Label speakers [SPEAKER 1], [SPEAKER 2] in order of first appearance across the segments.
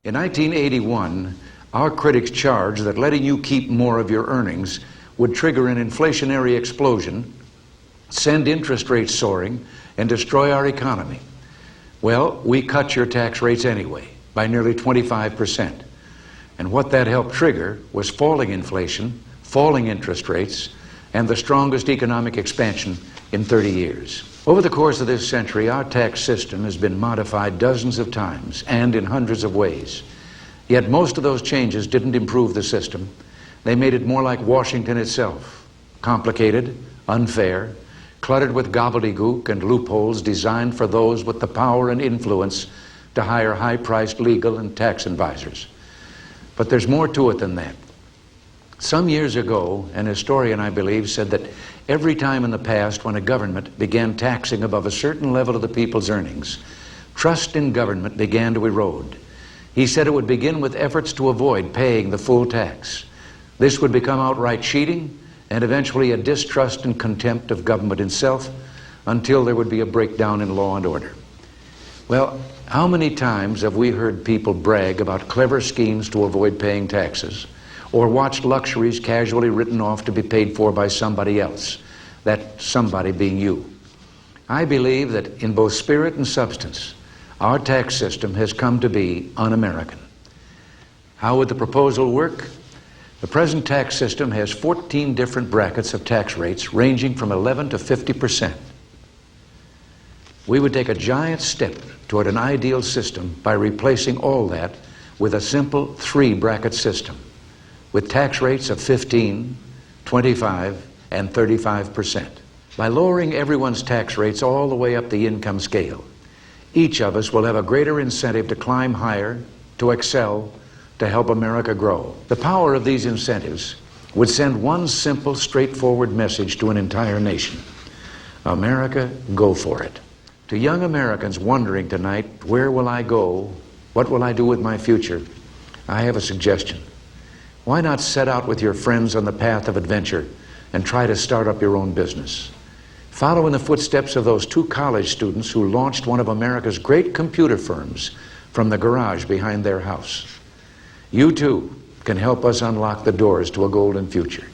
[SPEAKER 1] In 1981, our critics charged that letting you keep more of your earnings would trigger an inflationary explosion, send interest rates soaring, and destroy our economy. Well, we cut your tax rates anyway, by nearly 25%. And what that helped trigger was falling inflation, falling interest rates, and the strongest economic expansion in 30 years. Over the course of this century, our tax system has been modified dozens of times and in hundreds of ways. Yet most of those changes didn't improve the system. They made it more like Washington itself, complicated, unfair, cluttered with gobbledygook and loopholes designed for those with the power and influence to hire high-priced legal and tax advisors. But there's more to it than that. Some years ago, an historian, I believe, said that every time in the past when a government began taxing above a certain level of the people's earnings, trust in government began to erode. He said it would begin with efforts to avoid paying the full tax. This would become outright cheating and eventually a distrust and contempt of government itself until there would be a breakdown in law and order. Well, how many times have we heard people brag about clever schemes to avoid paying taxes, or watched luxuries casually written off to be paid for by somebody else, that somebody being you? I believe that in both spirit and substance, our tax system has come to be un-American. How would the proposal work? The present tax system has 14 different brackets of tax rates ranging from 11 to 50%. We would take a giant step toward an ideal system by replacing all that with a simple 3-bracket system with tax rates of 15, 25, and 35%. By lowering everyone's tax rates all the way up the income scale, each of us will have a greater incentive to climb higher, to excel, to help America grow. The power of these incentives would send one simple, straightforward message to an entire nation. America, go for it. To young Americans wondering tonight, where will I go? What will I do with my future? I have a suggestion. Why not set out with your friends on the path of adventure and try to start up your own business? Follow in the footsteps of those 2 college students who launched one of America's great computer firms from the garage behind their house. You too can help us unlock the doors to a golden future.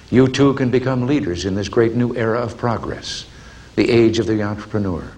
[SPEAKER 1] You too can become leaders in this great new era of progress, the age of the entrepreneur.